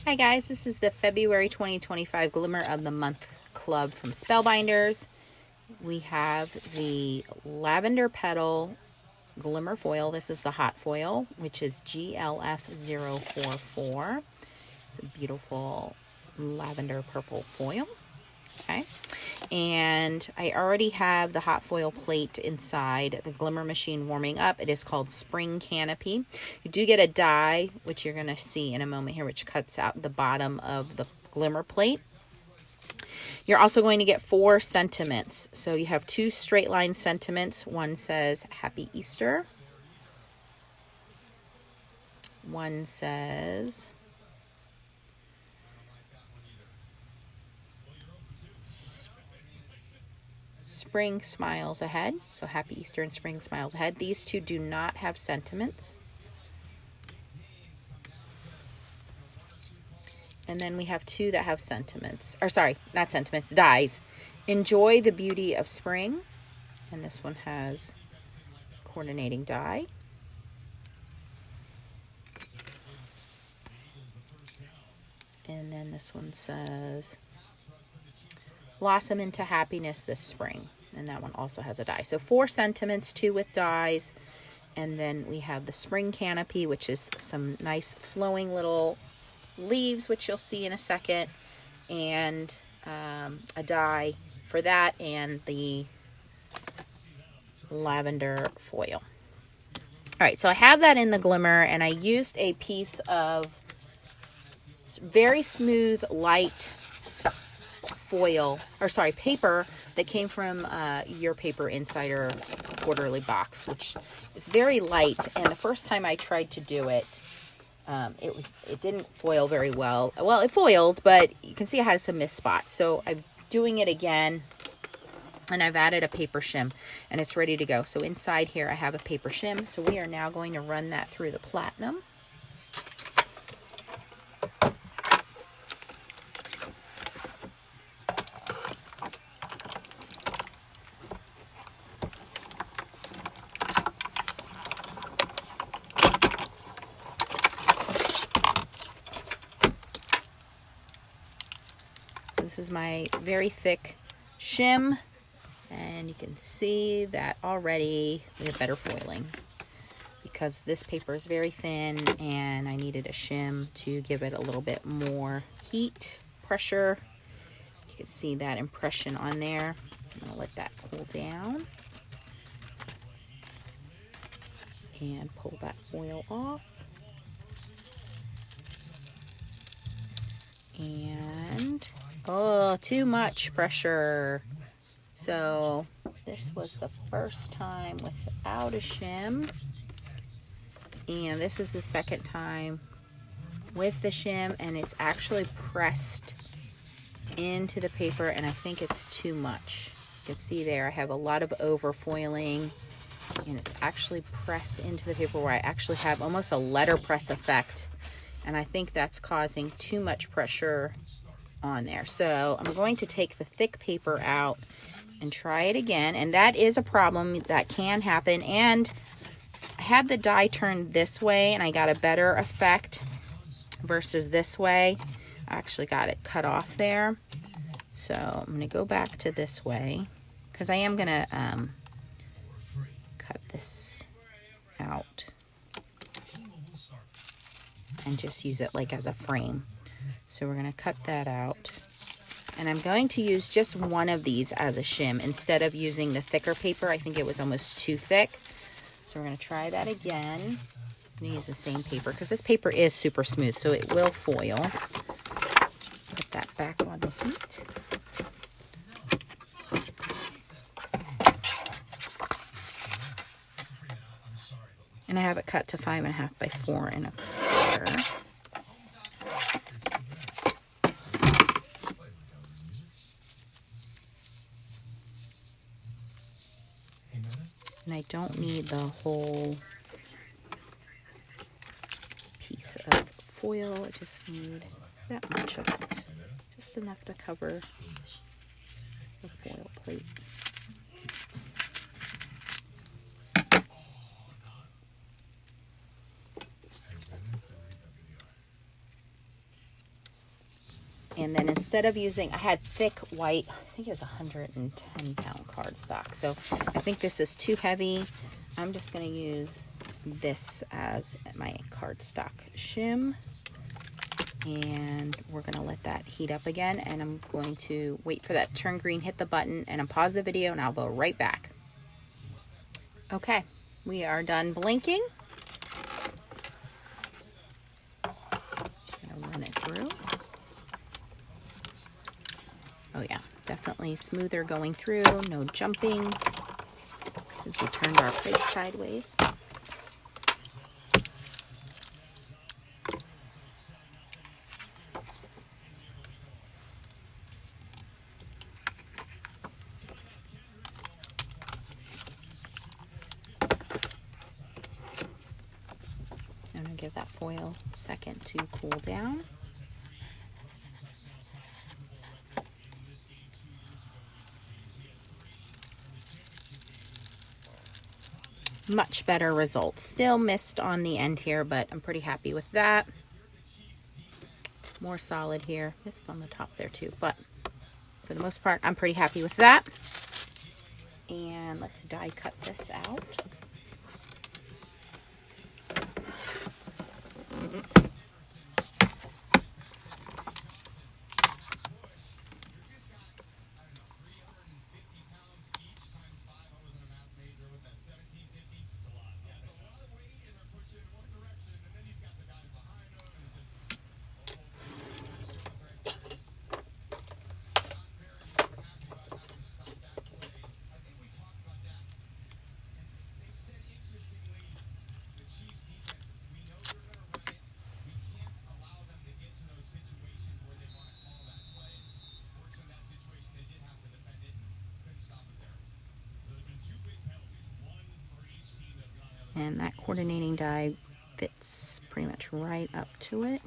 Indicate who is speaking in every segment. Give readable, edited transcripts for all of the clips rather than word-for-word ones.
Speaker 1: Hi guys, this is the February 2025 Glimmer of the Month Club from Spellbinders. We have the Lavender Petal Glimmer Foil. This is the hot foil, which is GLF044. It's a beautiful lavender purple foil. Okay, and I already have the hot foil plate inside the glimmer machine warming up. It is called Spring Canopy. You do get a die, which you're going to see in a moment here, which cuts out the bottom of the glimmer plate. You're also going to get 4 sentiments. So you have 2 straight line sentiments. One says Happy Easter. One says Spring Smiles Ahead. So Happy Easter and Spring Smiles Ahead. These two do not have sentiments. And then we have 2 that have sentiments. Or sorry, not sentiments, dies. Enjoy the Beauty of Spring. And this one has coordinating die. And then this one says Blossom into Happiness this spring. And that one also has a die. So 4 sentiments, 2 with dies. And then we have the Spring Canopy, which is some nice flowing little leaves, which you'll see in a second. And a die for that, and the lavender foil. All right, so I have that in the glimmer, and I used a piece of very smooth, light foil, or sorry, paper that came from your Paper Insider quarterly box, which is very light. And the first time I tried to do it, it didn't foil very well. Well, it foiled, but you can see it has some missed spots. So I'm doing it again, and I've added a paper shim, and it's ready to go. So inside here I have a paper shim. So we are now going to run that through the platinum. This is my very thick shim, and you can see that already we have better foiling because this paper is very thin, and I needed a shim to give it a little bit more heat, pressure. You can see that impression on there. I'm going to let that cool down and pull that foil off. And oh, too much pressure. So this was the first time without a shim, and this is the second time with the shim, and it's actually pressed into the paper, and I think it's too much. You can see there I have a lot of overfoiling, and it's actually pressed into the paper where I actually have almost a letterpress effect, and I think that's causing too much pressure on there. So I'm going to take the thick paper out and try it again, and that is a problem that can happen. And I had the die turned this way, and I got a better effect versus this way. I actually got it cut off there. So I'm going to go back to this way because I am going to cut this out and just use it like as a frame. So we're going to cut that out. And I'm going to use just one of these as a shim instead of using the thicker paper. I think it was almost too thick. So we're going to try that again. I'm going to use the same paper because this paper is super smooth, so it will foil. Put that back on the heat. And I have it cut to 5.5 by 4.25. And I don't need the whole piece of foil. I just need that much of it. Just enough to cover the foil plate. And then instead of using, I had thick white, I think it was 110 pound cardstock. So I think this is too heavy. I'm just going to use this as my cardstock shim. And we're going to let that heat up again. And I'm going to wait for that to turn green, hit the button, and pause the video, and I'll go right back. Okay, we are done blinking. Just going to run it through. Oh yeah, definitely smoother going through, no jumping, because we turned our plate sideways. I'm going to give that foil a second to cool down. Much better results. Still missed on the end here, but I'm pretty happy with that. More solid here. Missed on the top there too, but for the most part, I'm pretty happy with that. And let's die cut this out. And that coordinating die fits pretty much right up to it.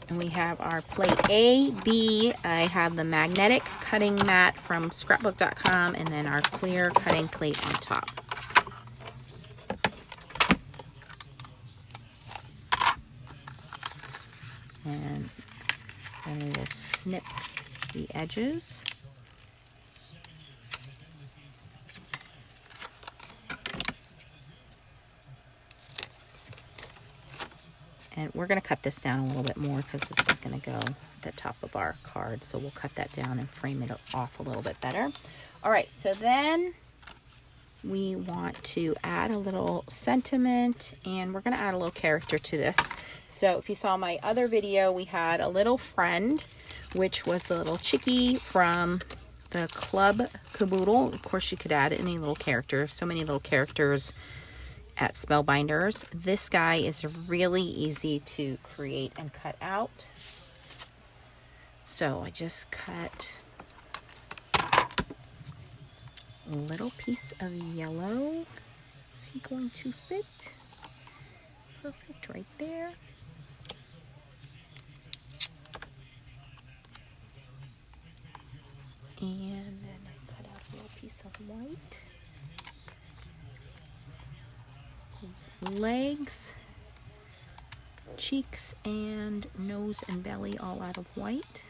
Speaker 1: And we have our plate A, B. I have the magnetic cutting mat from Scrapbook.com, and then our clear cutting plate on top. And then we will snip the edges. And we're going to cut this down a little bit more because this is going to go at the top of our card. So we'll cut that down and frame it off a little bit better. All right, so then we want to add a little sentiment, and we're going to add a little character to this. So if you saw my other video, we had a little friend, which was the little chickie from the Club Caboodle. Of course, you could add any little character. So many little characters at Spellbinders. This guy is really easy to create and cut out. So I just cut a little piece of yellow. Is he going to fit? Perfect right there. And then I cut out a little piece of white. His legs, cheeks, and nose and belly all out of white.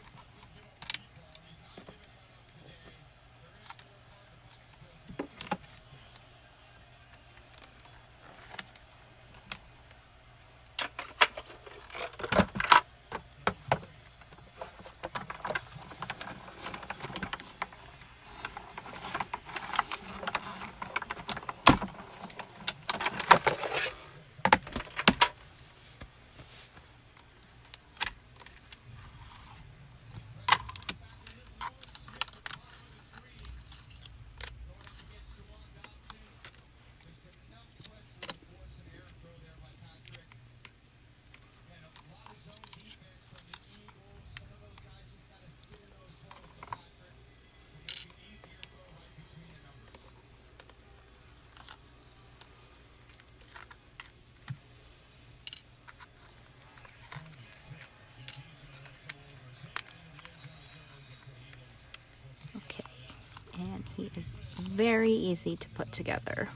Speaker 1: is very easy to put together.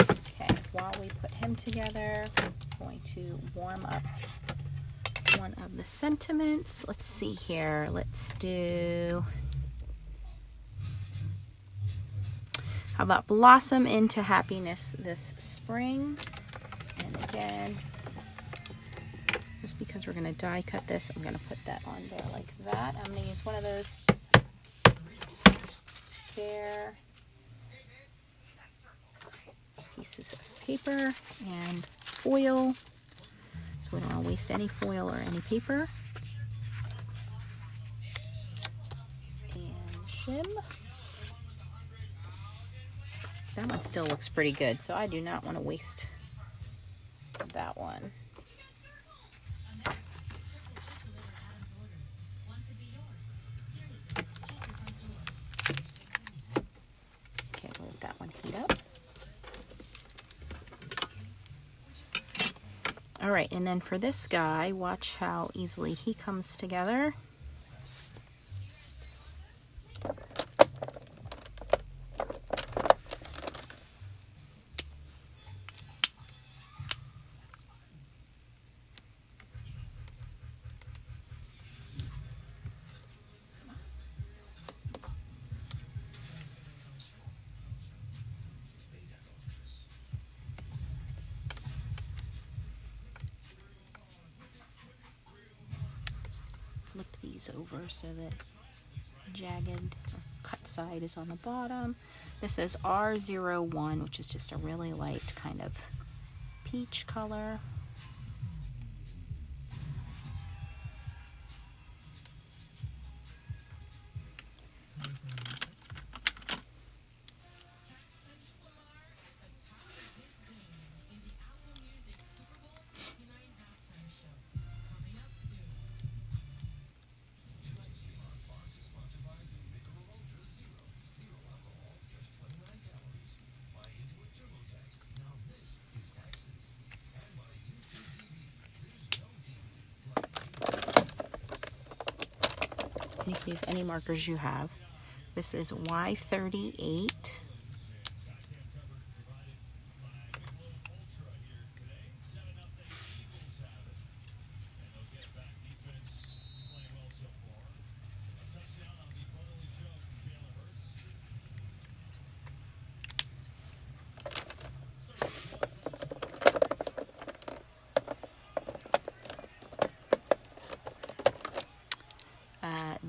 Speaker 1: Okay, while we put him together, I'm going to warm up one of the sentiments. Let's see here. Let's do, how about blossom into happiness this spring? And again, just because we're going to die cut this, I'm going to put that on there like that. I'm going to use one of those spare pieces of paper and foil, so we don't want to waste any foil or any paper. And shim. That one still looks pretty good, so I do not want to waste that one. Okay, we'll let that one heat up. All right, and then for this guy, watch how easily he comes together. Flip these over so that jagged or cut side is on the bottom. This is R01, which is just a really light kind of peach color. You can use any markers you have. This is Y38.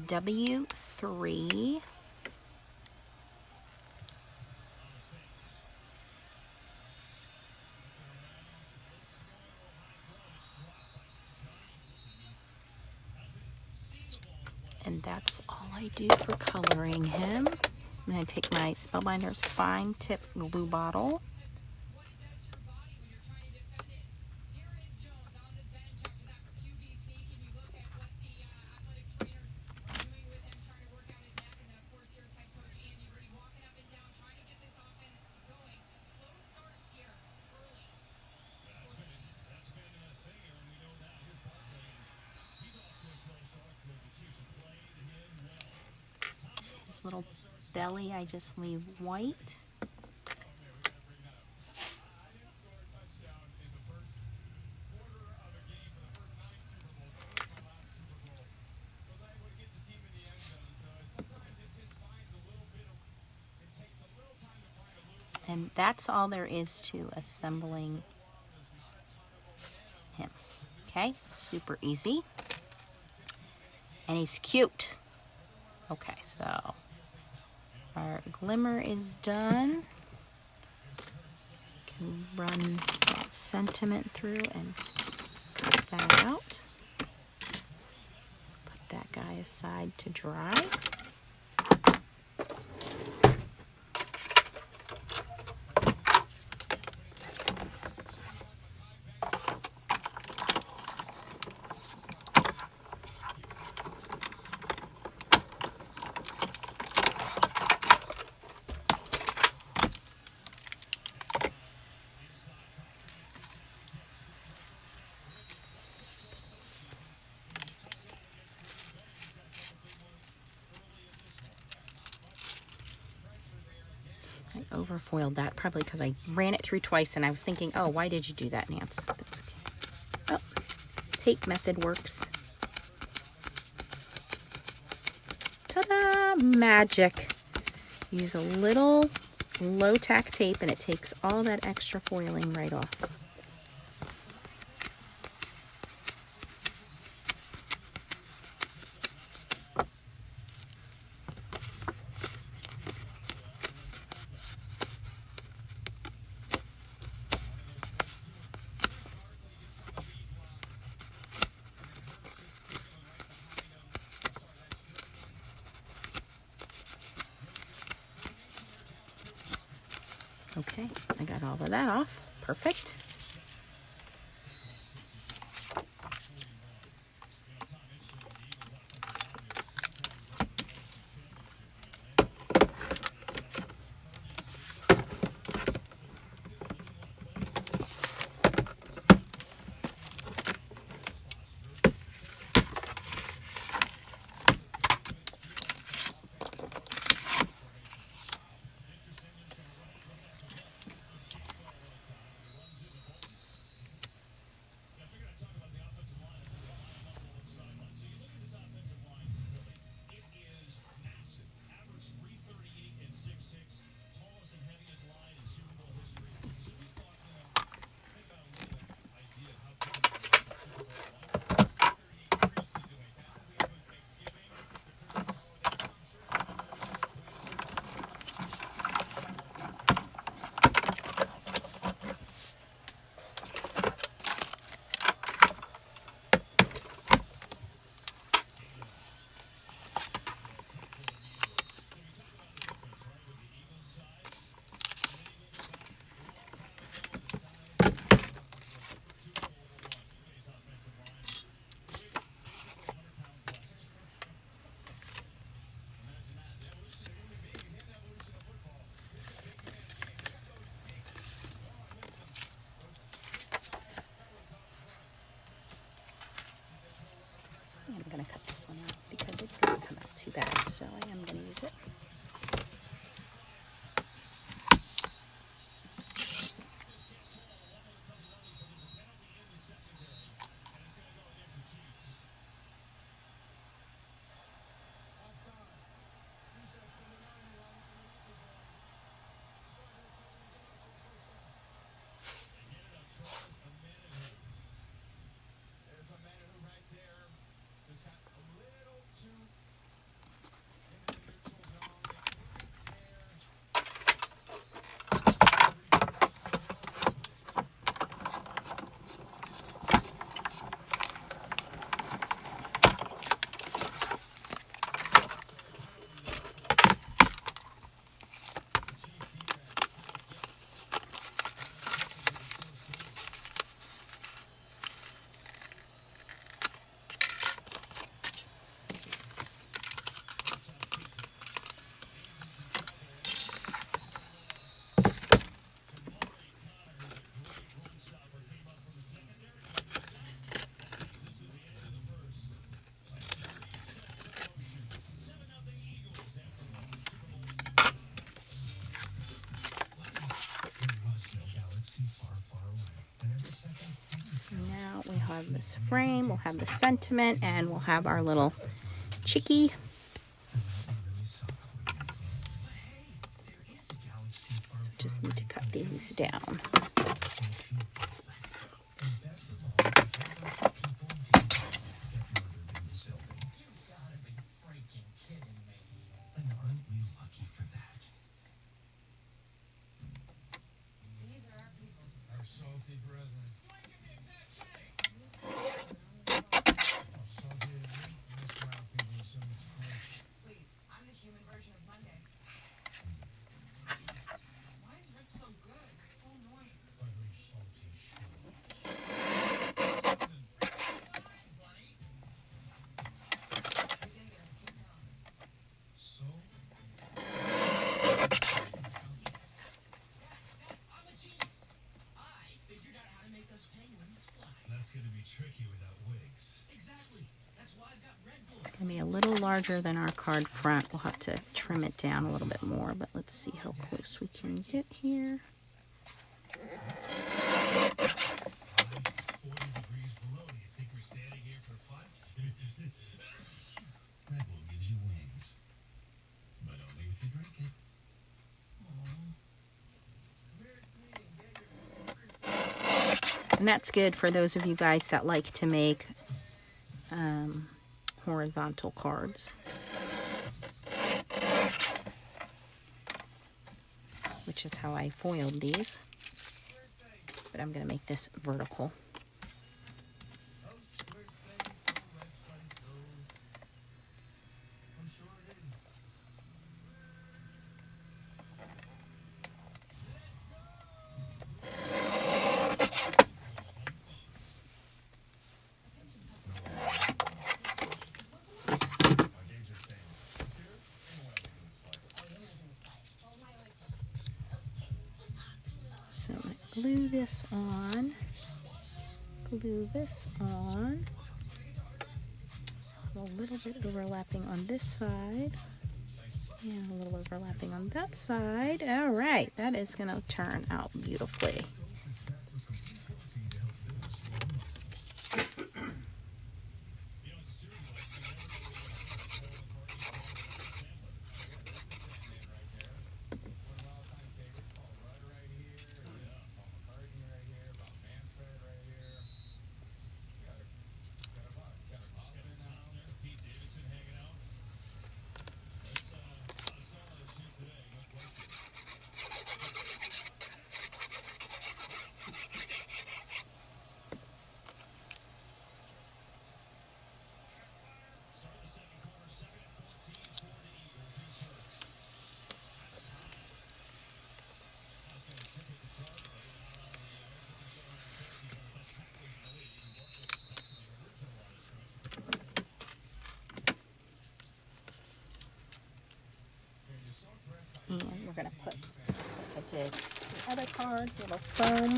Speaker 1: W3. And that's all I do for coloring him. I'm going to take my Spellbinders fine tip glue bottle. This little belly I just leave white. And that's all there is to assembling him. Okay, super easy. And he's cute. Okay, so our glimmer is done. Can run that sentiment through and cut that out. Put that guy aside to dry. overfoiled that, probably because I ran it through twice and I was thinking, oh, why did you do that, Nance? That's okay. Oh, tape method works. Ta-da! Magic. Use a little low tack tape and it takes all that extra foiling right off. Okay, I got all of that off. Perfect. I'm going to cut this one out because it didn't come out too bad, so I am going to use it. So now we have this frame, we'll have the sentiment, and we'll have our little chickie. Just need to cut these down.
Speaker 2: That's going to be tricky without wigs. Exactly. That's
Speaker 1: It's going to be a little larger than our card front. We'll have to trim it down a little bit more, but let's see how close we can get here. And that's good for those of you guys that like to make horizontal cards, which is how I foiled these, but I'm going to make this vertical. So I'm going to glue this on, a little bit overlapping on this side, and a little overlapping on that side. All right, that is going to turn out beautifully. And we're going to put, just like I did the other cards, a little foam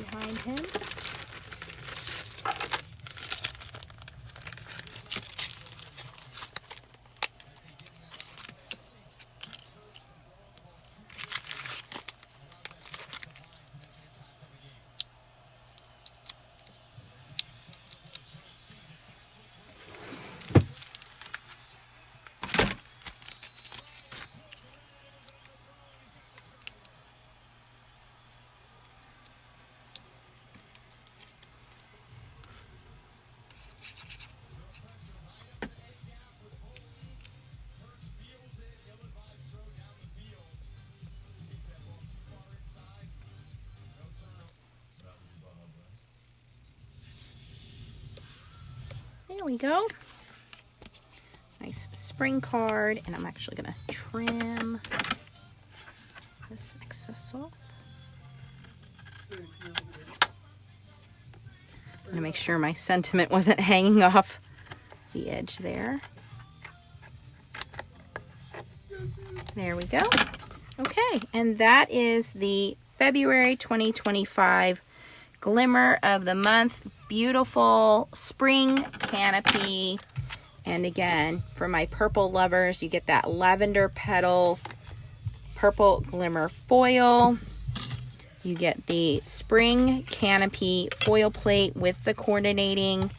Speaker 1: behind him. There we go. Nice spring card, and I'm actually going to trim this excess off. I'm going to make sure my sentiment wasn't hanging off the edge there. There we go. Okay, and that is the February 2025 Glimmer of the Month. Beautiful spring canopy. And again, for my purple lovers, you get that lavender petal purple glimmer foil. You get the spring canopy foil plate with the coordinating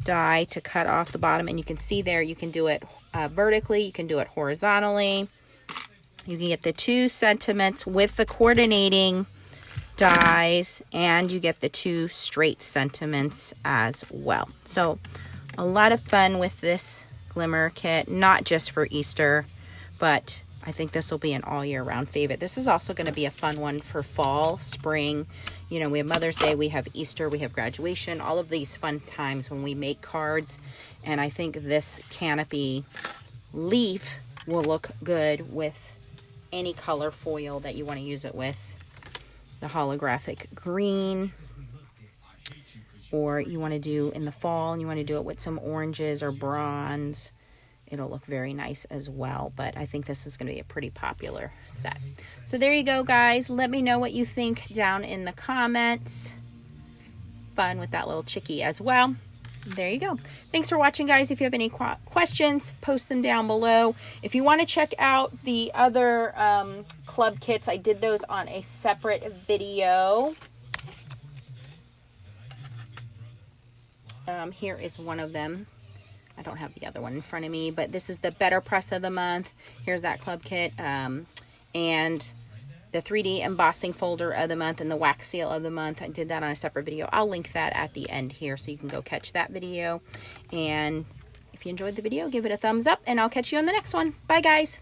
Speaker 1: die to cut off the bottom. And you can see there, you can do it vertically, you can do it horizontally. You can get the 2 sentiments with the coordinating dies, and you get the 2 straight sentiments as well. So a lot of fun with this glimmer kit, not just for Easter, but I think this will be an all year round favorite. This is also going to be a fun one for fall, spring. You know, we have Mother's Day, we have Easter, we have graduation, all of these fun times when we make cards. And I think this canopy leaf will look good with any color foil that you want to use it with. The holographic green, or you want to do in the fall and you want to do it with some oranges or bronze, it'll look very nice as well. But I think this is going to be a pretty popular set. So there you go, guys. Let me know what you think down in the comments. Fun with that little chickie as well. there you go. Thanks for watching, guys. If you have any questions, post them down below. If you want to check out the other club kits, I did those on a separate video. Here is one of them. I don't have the other one in front of me, but this is the Better Press of the month. Here's that club kit. And the 3D embossing folder of the month and the wax seal of the month. I did that on a separate video. I'll link that at the end here so you can go catch that video. And if you enjoyed the video, give it a thumbs up, and I'll catch you on the next one. Bye, guys.